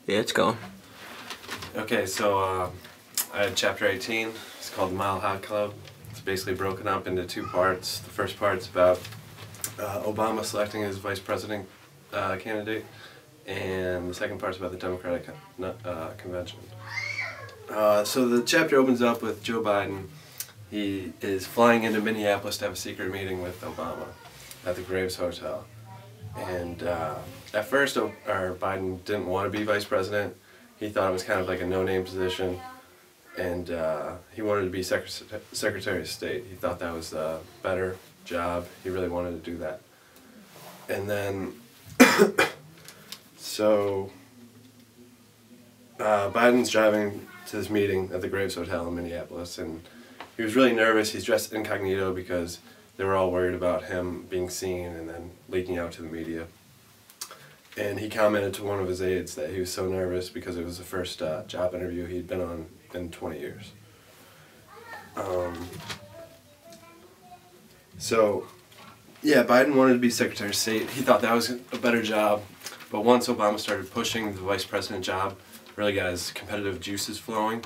Yeah, it's going. Okay, so I had Chapter 18. It's called the Mile High Club. It's basically broken up into two parts. The first part's about Obama selecting his vice president candidate, and the second part's about the Democratic convention. So the chapter opens up with Joe Biden. He is flying into Minneapolis to have a secret meeting with Obama at the Graves Hotel. And at first, Biden didn't want to be vice president. He thought it was kind of like a no-name position, and he wanted to be Secretary of State. He thought that was a better job. He really wanted to do that. And then, so Biden's driving to this meeting at the Graves Hotel in Minneapolis, and he was really nervous. He's dressed incognito because they were all worried about him being seen and then leaking out to the media. And he commented to one of his aides that he was so nervous because it was the first job interview he'd been on in 20 years. So, yeah, Biden wanted to be Secretary of State. He thought that was a better job. But once Obama started pushing the vice president job, really got his competitive juices flowing.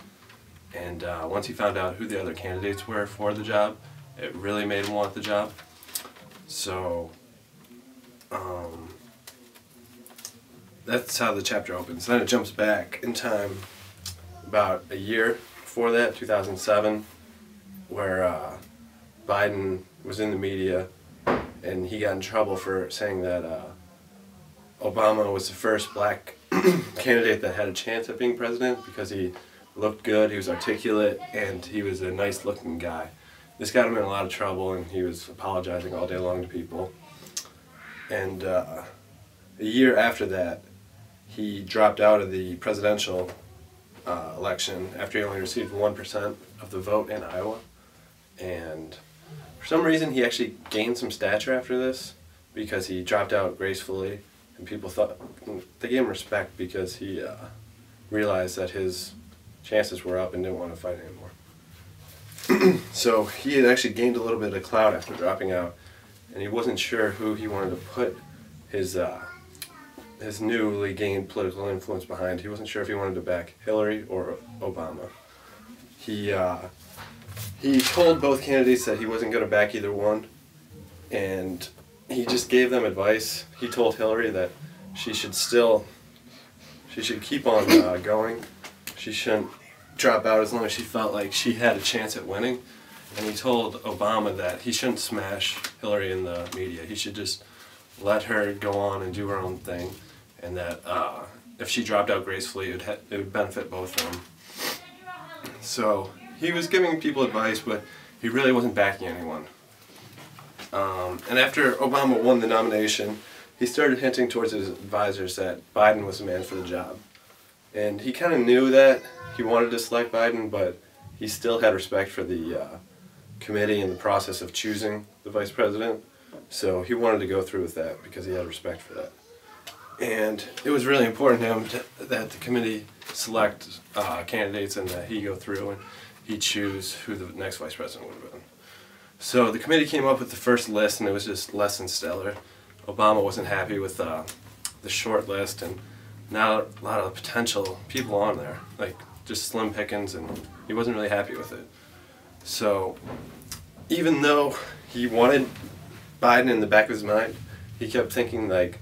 And once he found out who the other candidates were for the job, it really made him want the job. So, that's how the chapter opens. Then it jumps back in time about a year before that, 2007, where Biden was in the media and he got in trouble for saying that Obama was the first black candidate that had a chance at being president because he looked good, he was articulate, and he was a nice looking guy. This got him in a lot of trouble, and he was apologizing all day long to people. And a year after that, he dropped out of the presidential election after he only received 1% of the vote in Iowa. And for some reason, he actually gained some stature after this because he dropped out gracefully, and people thought they gave him respect because he realized that his chances were up and didn't want to fight anymore. So he had actually gained a little bit of clout after dropping out, and he wasn't sure who he wanted to put his newly gained political influence behind. He wasn't sure if he wanted to back Hillary or Obama. He told both candidates that he wasn't going to back either one, and he just gave them advice. He told Hillary that she should keep on going. She shouldn't drop out as long as she felt like she had a chance at winning. And he told Obama that he shouldn't smash Hillary in the media. He should just let her go on and do her own thing, and that if she dropped out gracefully, it would benefit both of them. So he was giving people advice, but he really wasn't backing anyone. And after Obama won the nomination, he started hinting towards his advisors that Biden was the man for the job. And he kind of knew that he wanted to select Biden, but he still had respect for the committee and the process of choosing the vice president. So he wanted to go through with that because he had respect for that. And it was really important to him that the committee select candidates and that he go through and he choose who the next vice president would have been. So the committee came up with the first list, and it was just less than stellar. Obama wasn't happy with the short list, and not a lot of potential people on there, like just slim pickings, and he wasn't really happy with it. So even though he wanted Biden in the back of his mind, he kept thinking like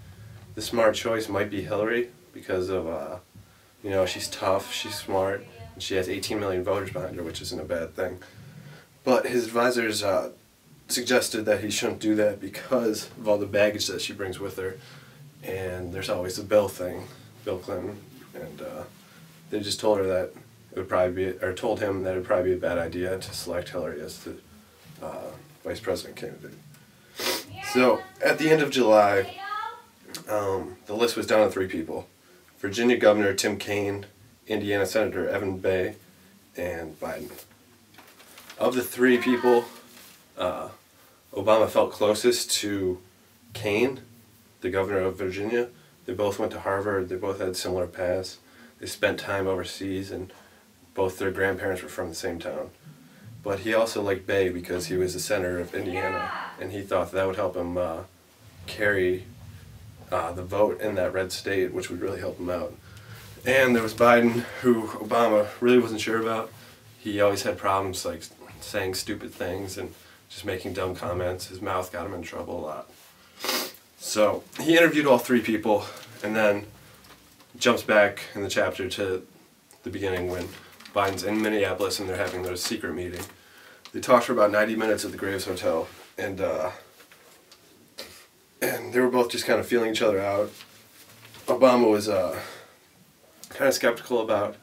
the smart choice might be Hillary because of, she's tough, she's smart, and she has 18 million voters behind her, which isn't a bad thing. But his advisors suggested that he shouldn't do that because of all the baggage that she brings with her. And there's always the Bill thing, Bill Clinton, and they just told her that it would probably be, or told him that it would probably be a bad idea to select Hillary as the vice president candidate. So at the end of July, the list was down to 3 people: Virginia Governor Tim Kaine, Indiana Senator Evan Bayh, and Biden. Of the 3 people, Obama felt closest to Kaine, the governor of Virginia. They both went to Harvard, they both had similar paths. They spent time overseas, and both their grandparents were from the same town. But he also liked Bayh because he was the senator of Indiana, and he thought that would help him carry the vote in that red state, which would really help him out. And there was Biden, who Obama really wasn't sure about. He always had problems like saying stupid things and just making dumb comments. His mouth got him in trouble a lot. So he interviewed all three people, and then jumps back in the chapter to the beginning when Biden's in Minneapolis and they're having their secret meeting. They talked for about 90 minutes at the Graves Hotel, and they were both just kind of feeling each other out. Obama was kind of skeptical about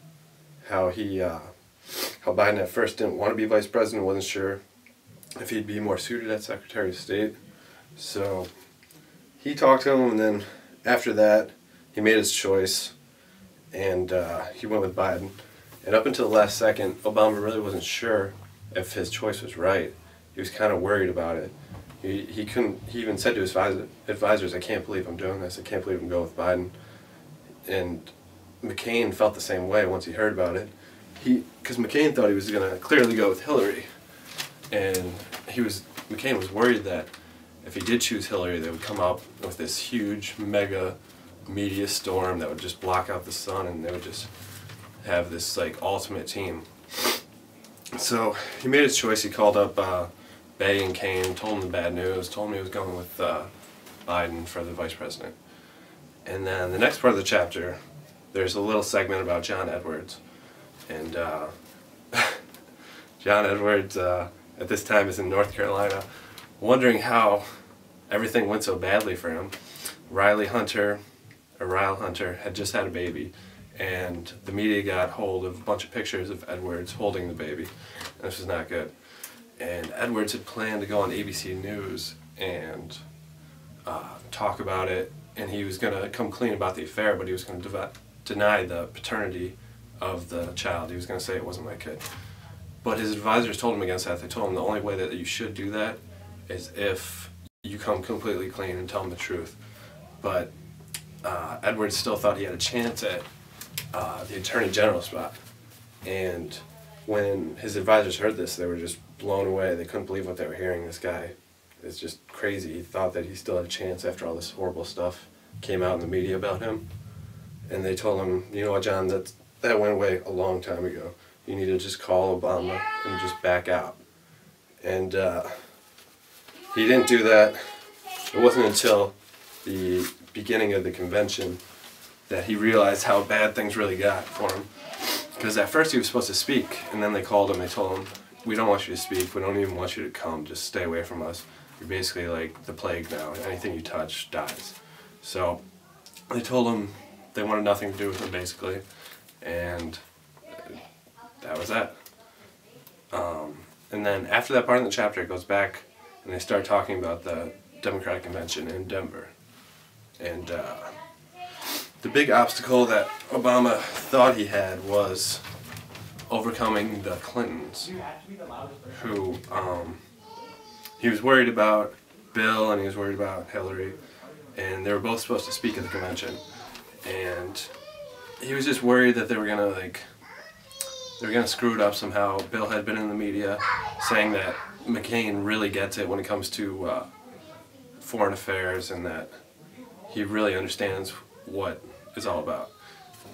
how Biden at first didn't want to be vice president, wasn't sure if he'd be more suited as Secretary of State. So he talked to him, and then after that, he made his choice, and he went with Biden. And up until the last second, Obama really wasn't sure if his choice was right. He was kind of worried about it. He even said to his advisors, "I can't believe I'm doing this. I can't believe I'm going with Biden." And McCain felt the same way once he heard about it. Because McCain thought he was going to clearly go with Hillary, and McCain was worried that if he did choose Hillary, they would come up with this huge, mega media storm that would just block out the sun, and they would just have this like ultimate team. So he made his choice. He called up Bay and Kane, told him the bad news, told him he was going with Biden for the vice president. And then the next part of the chapter, there's a little segment about John Edwards. And John Edwards at this time is in North Carolina, wondering how everything went so badly for him. Ryle Hunter had just had a baby, and the media got hold of a bunch of pictures of Edwards holding the baby. And this was not good. And Edwards had planned to go on ABC News and talk about it, and he was going to come clean about the affair, but he was going to deny the paternity of the child. He was going to say it wasn't my kid. But his advisors told him against that. They told him the only way that you should do that is if you come completely clean and tell him the truth. But Edwards still thought he had a chance at the Attorney General spot. And when his advisors heard this, they were just blown away. They couldn't believe what they were hearing. This guy is just crazy. He thought that he still had a chance after all this horrible stuff came out in the media about him. And they told him, "You know what, John, that went away a long time ago. You need to just call Obama and just back out." And he didn't do that. It wasn't until the beginning of the convention that he realized how bad things really got for him. Because at first he was supposed to speak, and then they called him, they told him, "We don't want you to speak, we don't even want you to come, just stay away from us. You're basically like the plague now, anything you touch dies." So they told him they wanted nothing to do with him basically, and that was that. And then after that part of the chapter, it goes back and they start talking about the Democratic Convention in Denver. And the big obstacle that Obama thought he had was overcoming the Clintons, who he was worried about Bill and he was worried about Hillary, and they were both supposed to speak at the convention, and he was just worried that they were gonna screw it up somehow. Bill had been in the media saying that McCain really gets it when it comes to foreign affairs, and that he really understands what it's all about.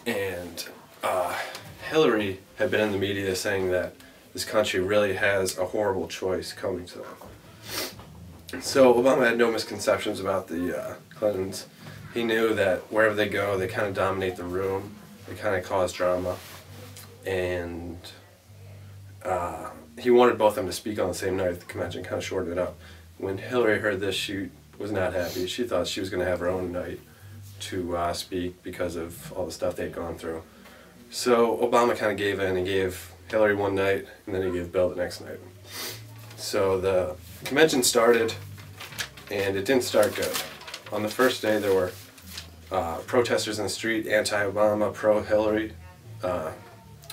And Hillary had been in the media saying that this country really has a horrible choice coming to them. So Obama had no misconceptions about the Clintons. He knew that wherever they go, they kind of dominate the room, they kind of cause drama, and he wanted both of them to speak on the same night at the convention, kind of shortened it up. When Hillary heard this, she was not happy. She thought she was going to have her own night to speak because of all the stuff they'd gone through. So Obama kind of gave in. He gave Hillary one night, and then he gave Bill the next night. So the convention started, and it didn't start good. On the first day, there were protesters in the street, anti-Obama, pro-Hillary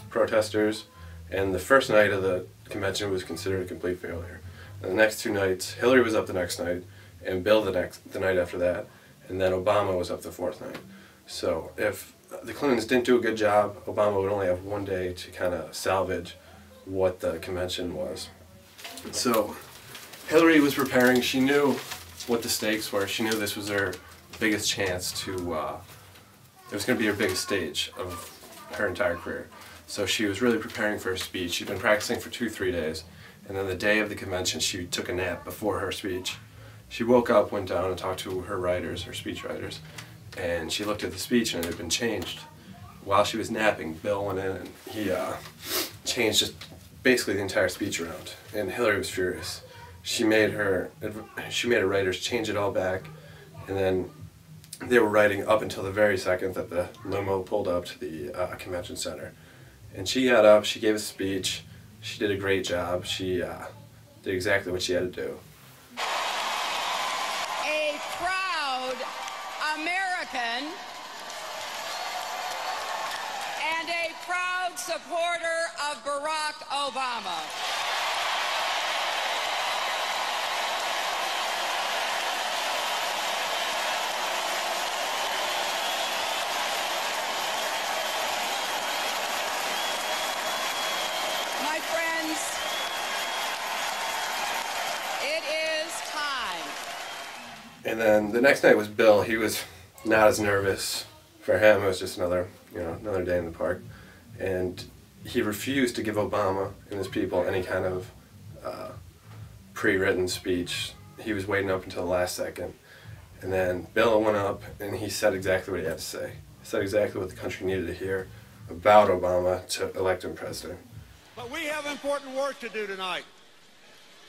protesters, and the first night of the convention was considered a complete failure. And the next two nights, Hillary was up the next night, and Bill the night after that, and then Obama was up the fourth night. So if the Clintons didn't do a good job, Obama would only have one day to kind of salvage what the convention was. So Hillary was preparing. She knew what the stakes were. She knew this was her biggest chance to it was going to be her biggest stage of her entire career. So she was really preparing for her speech. She'd been practicing for 2-3 days, and then the day of the convention she took a nap before her speech. She woke up, went down and talked to her writers, her speech writers, and she looked at the speech and it had been changed. While she was napping, Bill went in and he changed just basically the entire speech around, and Hillary was furious. She made her writers change it all back, and then they were writing up until the very second that the limo pulled up to the convention center. And she got up, she gave a speech, she did a great job, she did exactly what she had to do. A proud American and a proud supporter of Barack Obama. My friends, it is time. And then the next night was Bill. He was not as nervous. For him, it was just another day in the park. And he refused to give Obama and his people any kind of pre-written speech. He was waiting up until the last second. And then Bill went up and he said exactly what he had to say. He said exactly what the country needed to hear about Obama to elect him president. But we have important work to do tonight.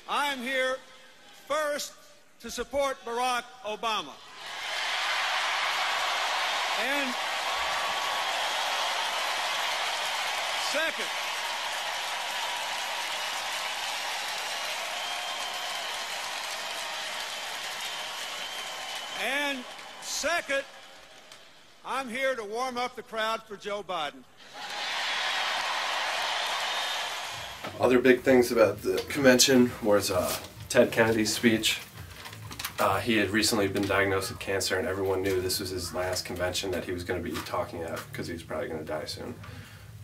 I am here first to support Barack Obama. And second, I'm here to warm up the crowd for Joe Biden. Other big things about the convention was Ted Kennedy's speech. He had recently been diagnosed with cancer, and everyone knew this was his last convention that he was going to be talking at because he was probably going to die soon.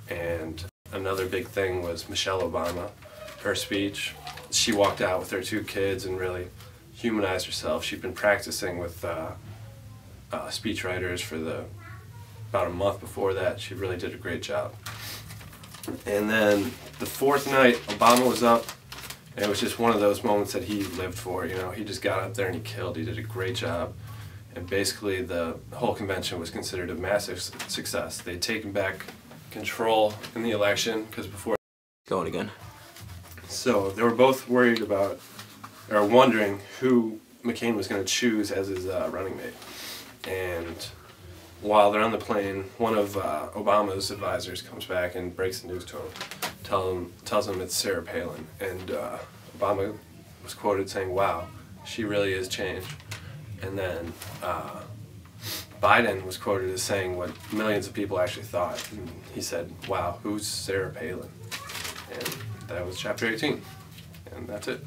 And another big thing was Michelle Obama, her speech. She walked out with her 2 kids and really humanized herself. She'd been practicing with speech writers for about a month before that. She really did a great job. And then the 4th night, Obama was up, and it was just one of those moments that he lived for. You know, he just got up there and he killed. He did a great job. And basically the whole convention was considered a massive success. They'd taken back control in the election, because before... Going again. So they were both worried about, or wondering who McCain was going to choose as his running mate. And while they're on the plane, one of Obama's advisors comes back and breaks the news to him, tells him it's Sarah Palin. And Obama was quoted saying, "Wow, she really is changed." And then Biden was quoted as saying what millions of people actually thought. And he said, "Wow, who's Sarah Palin?" And that was chapter 18. And that's it.